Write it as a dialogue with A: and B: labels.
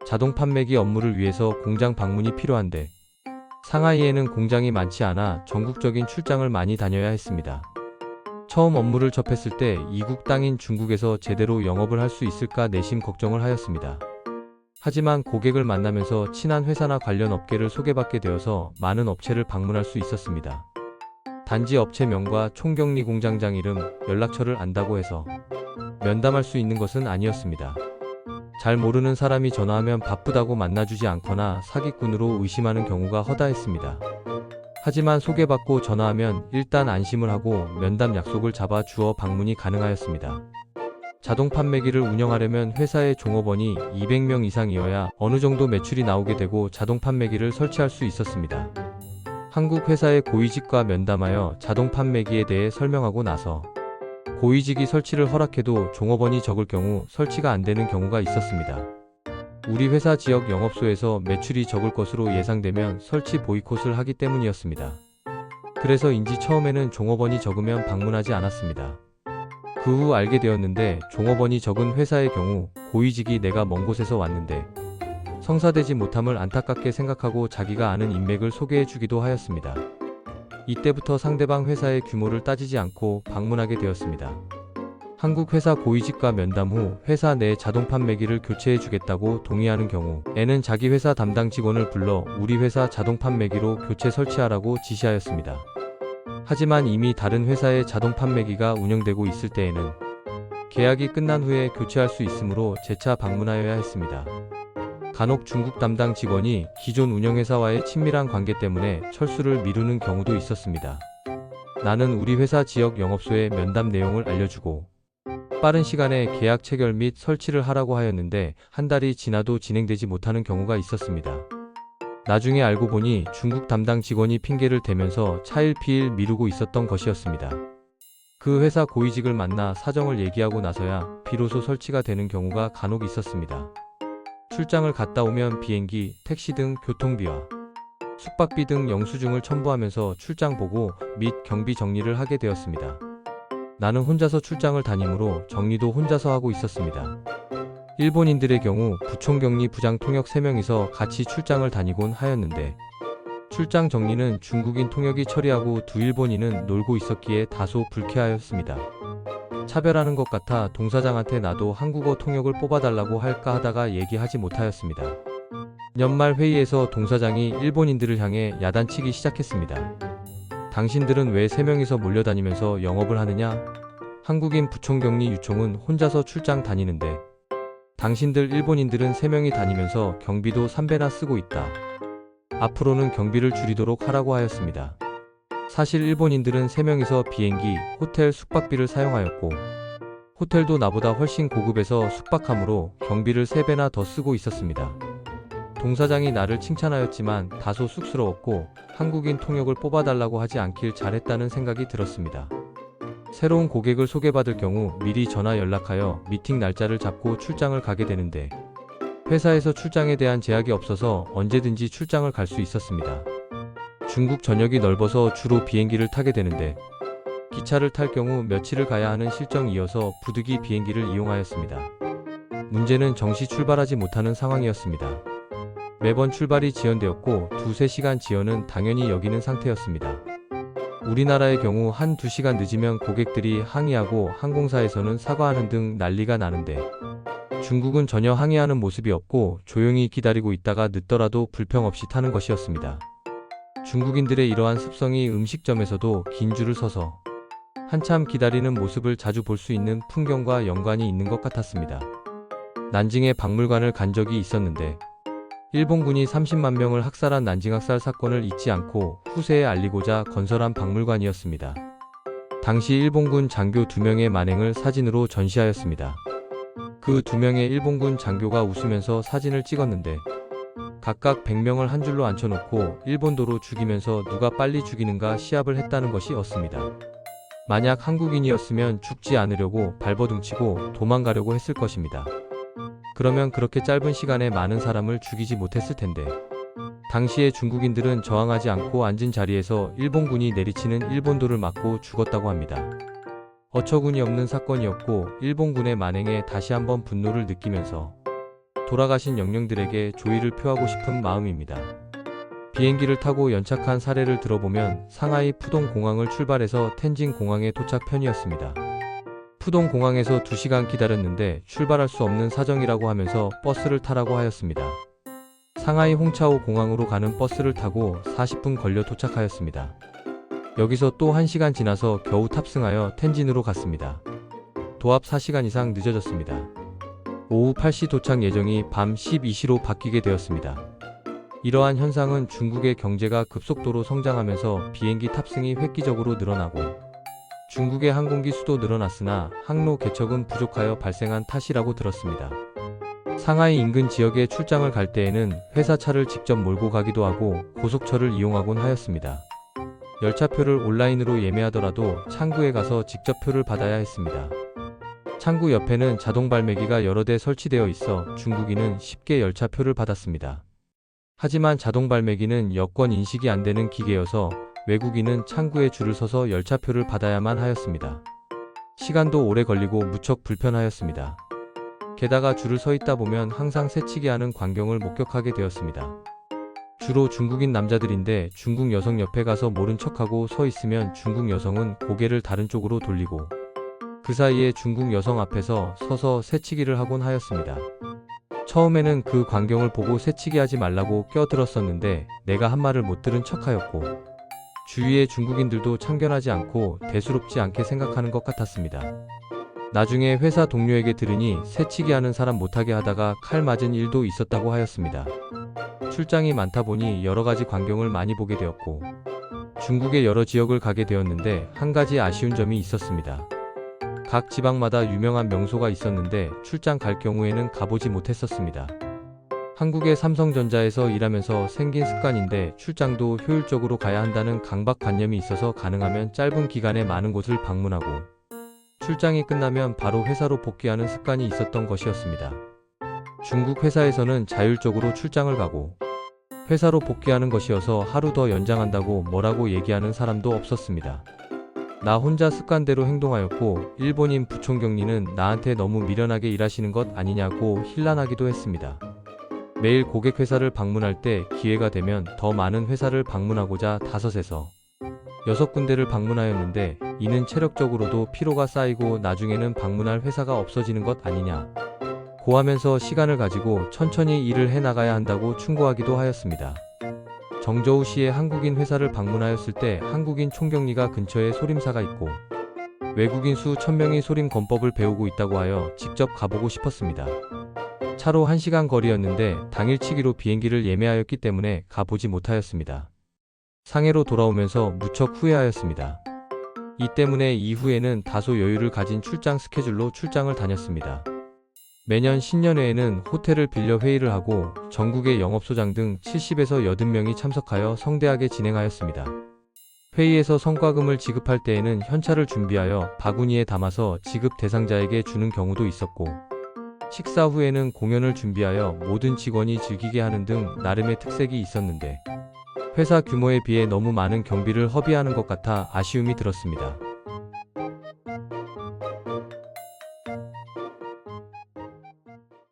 A: 자동 판매기 업무를 위해서 공장 방문이 필요한데 상하이에는 공장이 많지 않아 전국적인 출장을 많이 다녀야 했습니다. 처음 업무를 접했을 때 이국 땅인 중국에서 제대로 영업을 할 수 있을까 내심 걱정을 하였습니다. 하지만 고객을 만나면서 친한 회사나 관련 업계를 소개받게 되어서 많은 업체를 방문할 수 있었습니다. 단지 업체명과 총경리 공장장 이름, 연락처를 안다고 해서 면담할 수 있는 것은 아니었습니다. 잘 모르는 사람이 전화하면 바쁘다고 만나주지 않거나 사기꾼으로 의심하는 경우가 허다했습니다. 하지만 소개받고 전화하면 일단 안심을 하고 면담 약속을 잡아 주어 방문이 가능하였습니다. 자동 판매기를 운영하려면 회사의 종업원이 200명 이상이어야 어느 정도 매출이 나오게 되고 자동 판매기를 설치할 수 있었습니다. 한국 회사의 고위직과 면담하여 자동 판매기에 대해 설명하고 나서 고위직이 설치를 허락해도 종업원이 적을 경우 설치가 안 되는 경우가 있었습니다. 우리 회사 지역 영업소에서 매출이 적을 것으로 예상되면 설치 보이콧을 하기 때문이었습니다. 그래서인지 처음에는 종업원이 적으면 방문하지 않았습니다. 그 후 알게 되었는데 종업원이 적은 회사의 경우 고위직이 내가 먼 곳에서 왔는데 성사되지 못함을 안타깝게 생각하고 자기가 아는 인맥을 소개해 주기도 하였습니다. 이때부터 상대방 회사의 규모를 따지지 않고 방문하게 되었습니다. 한국 회사 고위직과 면담 후 회사 내 자동 판매기를 교체해 주겠다고 동의하는 경우에는 자기 회사 담당 직원을 불러 우리 회사 자동 판매기로 교체 설치하라고 지시하였습니다. 하지만 이미 다른 회사의 자동 판매기가 운영되고 있을 때에는 계약이 끝난 후에 교체할 수 있으므로 재차 방문하여야 했습니다. 간혹 중국 담당 직원이 기존 운영회사와의 친밀한 관계 때문에 철수를 미루는 경우도 있었습니다. 나는 우리 회사 지역 영업소에 면담 내용을 알려주고 빠른 시간에 계약 체결 및 설치를 하라고 하였는데 한 달이 지나도 진행되지 못하는 경우가 있었습니다. 나중에 알고 보니 중국 담당 직원이 핑계를 대면서 차일피일 미루고 있었던 것이었습니다. 그 회사 고위직을 만나 사정을 얘기하고 나서야 비로소 설치가 되는 경우가 간혹 있었습니다. 출장을 갔다 오면 비행기, 택시 등 교통비와 숙박비 등 영수증을 첨부하면서 출장 보고 및 경비 정리를 하게 되었습니다. 나는 혼자서 출장을 다니므로 정리도 혼자서 하고 있었습니다. 일본인들의 경우 부총경리 부장 통역 3명이서 같이 출장을 다니곤 하였는데 출장 정리는 중국인 통역이 처리하고 두 일본인은 놀고 있었기에 다소 불쾌하였습니다. 차별하는 것 같아 동사장한테 나도 한국어 통역을 뽑아달라고 할까 하다가 얘기하지 못하였습니다. 연말 회의에서 동사장이 일본인들을 향해 야단치기 시작했습니다. 당신들은 왜 3명이서 몰려다니면서 영업을 하느냐? 한국인 부총경리 유총은 혼자서 출장 다니는데 당신들 일본인들은 3명이 다니면서 경비도 3배나 쓰고 있다. 앞으로는 경비를 줄이도록 하라고 하였습니다. 사실 일본인들은 3명이서 비행기, 호텔 숙박비를 사용하였고 호텔도 나보다 훨씬 고급에서 숙박하므로 경비를 3배나 더 쓰고 있었습니다. 동사장이 나를 칭찬하였지만 다소 쑥스러웠고 한국인 통역을 뽑아달라고 하지 않길 잘했다는 생각이 들었습니다. 새로운 고객을 소개받을 경우 미리 전화 연락하여 미팅 날짜를 잡고 출장을 가게 되는데 회사에서 출장에 대한 제약이 없어서 언제든지 출장을 갈 수 있었습니다. 중국 전역이 넓어서 주로 비행기를 타게 되는데 기차를 탈 경우 며칠을 가야 하는 실정이어서 부득이 비행기를 이용하였습니다. 문제는 정시 출발하지 못하는 상황이었습니다. 매번 출발이 지연되었고 2~3시간 지연은 당연히 여기는 상태였습니다. 우리나라의 경우 1~2시간 늦으면 고객들이 항의하고 항공사에서는 사과하는 등 난리가 나는데 중국은 전혀 항의하는 모습이 없고 조용히 기다리고 있다가 늦더라도 불평 없이 타는 것이었습니다. 중국인들의 이러한 습성이 음식점에서도 긴 줄을 서서 한참 기다리는 모습을 자주 볼 수 있는 풍경과 연관이 있는 것 같았습니다. 난징에 박물관을 간 적이 있었는데 일본군이 30만 명을 학살한 난징학살 사건을 잊지 않고 후세에 알리고자 건설한 박물관이었습니다. 당시 일본군 장교 2명의 만행을 사진으로 전시하였습니다. 그 2명의 일본군 장교가 웃으면서 사진을 찍었는데 각각 100명을 한 줄로 앉혀놓고 일본도로 죽이면서 누가 빨리 죽이는가 시합을 했다는 것이었습니다. 만약 한국인이었으면 죽지 않으려고 발버둥치고 도망가려고 했을 것입니다. 그러면 그렇게 짧은 시간에 많은 사람을 죽이지 못했을 텐데 당시에 중국인들은 저항하지 않고 앉은 자리에서 일본군이 내리치는 일본도를 맞고 죽었다고 합니다. 어처구니 없는 사건이었고 일본군의 만행에 다시 한번 분노를 느끼면서 돌아가신 영령들에게 조의를 표하고 싶은 마음입니다. 비행기를 타고 연착한 사례를 들어보면 상하이 푸동 공항을 출발해서 텐진 공항에 도착 편이었습니다. 푸동 공항에서 2시간 기다렸는데 출발할 수 없는 사정이라고 하면서 버스를 타라고 하였습니다. 상하이 홍차오 공항으로 가는 버스를 타고 40분 걸려 도착하였습니다. 여기서 또 1시간 지나서 겨우 탑승하여 텐진으로 갔습니다. 도합 4시간 이상 늦어졌습니다. 오후 8시 도착 예정이 밤 12시로 바뀌게 되었습니다. 이러한 현상은 중국의 경제가 급속도로 성장하면서 비행기 탑승이 획기적으로 늘어나고 중국의 항공기 수도 늘어났으나 항로 개척은 부족하여 발생한 탓이라고 들었습니다. 상하이 인근 지역에 출장을 갈 때에는 회사차를 직접 몰고 가기도 하고 고속철을 이용하곤 하였습니다. 열차표를 온라인으로 예매하더라도 창구에 가서 직접 표를 받아야 했습니다. 창구 옆에는 자동 발매기가 여러 대 설치되어 있어 중국인은 쉽게 열차표를 받았습니다. 하지만 자동 발매기는 여권 인식이 안 되는 기계여서 외국인은 창구에 줄을 서서 열차표를 받아야만 하였습니다. 시간도 오래 걸리고 무척 불편하였습니다. 게다가 줄을 서 있다 보면 항상 새치기 하는 광경을 목격하게 되었습니다. 주로 중국인 남자들인데 중국 여성 옆에 가서 모른 척하고 서 있으면 중국 여성은 고개를 다른 쪽으로 돌리고 그 사이에 중국 여성 앞에서 서서 새치기를 하곤 하였습니다. 처음에는 그 광경을 보고 새치기 하지 말라고 껴들었었는데 내가 한 말을 못 들은 척하였고 주위의 중국인들도 참견하지 않고 대수롭지 않게 생각하는 것 같았습니다. 나중에 회사 동료에게 들으니 새치기 하는 사람 못하게 하다가 칼 맞은 일도 있었다고 하였습니다. 출장이 많다 보니 여러 가지 광경을 많이 보게 되었고 중국의 여러 지역을 가게 되었는데 한 가지 아쉬운 점이 있었습니다. 각 지방마다 유명한 명소가 있었는데 출장 갈 경우에는 가보지 못했었습니다. 한국의 삼성전자에서 일하면서 생긴 습관인데 출장도 효율적으로 가야 한다는 강박관념이 있어서 가능하면 짧은 기간에 많은 곳을 방문하고 출장이 끝나면 바로 회사로 복귀하는 습관이 있었던 것이었습니다. 중국 회사에서는 자율적으로 출장을 가고 회사로 복귀하는 것이어서 하루 더 연장한다고 뭐라고 얘기하는 사람도 없었습니다. 나 혼자 습관대로 행동하였고 일본인 부총경리는 나한테 너무 미련하게 일하시는 것 아니냐고 힐난하기도 했습니다. 매일 고객 회사를 방문할 때 기회가 되면 더 많은 회사를 방문하고자 5에서 6군데를 방문하였는데 이는 체력적으로도 피로가 쌓이고 나중에는 방문할 회사가 없어지는 것 아니냐 고 하면서 시간을 가지고 천천히 일을 해나가야 한다고 충고하기도 하였습니다. 정저우시에 한국인 회사를 방문하였을 때 한국인 총경리가 근처에 소림사가 있고 외국인 수 1000명이 소림 권법을 배우고 있다고 하여 직접 가보고 싶었습니다. 차로 1시간 거리였는데 당일치기로 비행기를 예매하였기 때문에 가보지 못하였습니다. 상해로 돌아오면서 무척 후회하였습니다. 이 때문에 이후에는 다소 여유를 가진 출장 스케줄로 출장을 다녔습니다. 매년 신년회에는 호텔을 빌려 회의를 하고 전국의 영업소장 등 70에서 80명이 참석하여 성대하게 진행하였습니다. 회의에서 성과금을 지급할 때에는 현찰을 준비하여 바구니에 담아서 지급 대상자에게 주는 경우도 있었고 식사 후에는 공연을 준비하여 모든 직원이 즐기게 하는 등 나름의 특색이 있었는데 회사 규모에 비해 너무 많은 경비를 허비하는 것 같아 아쉬움이 들었습니다.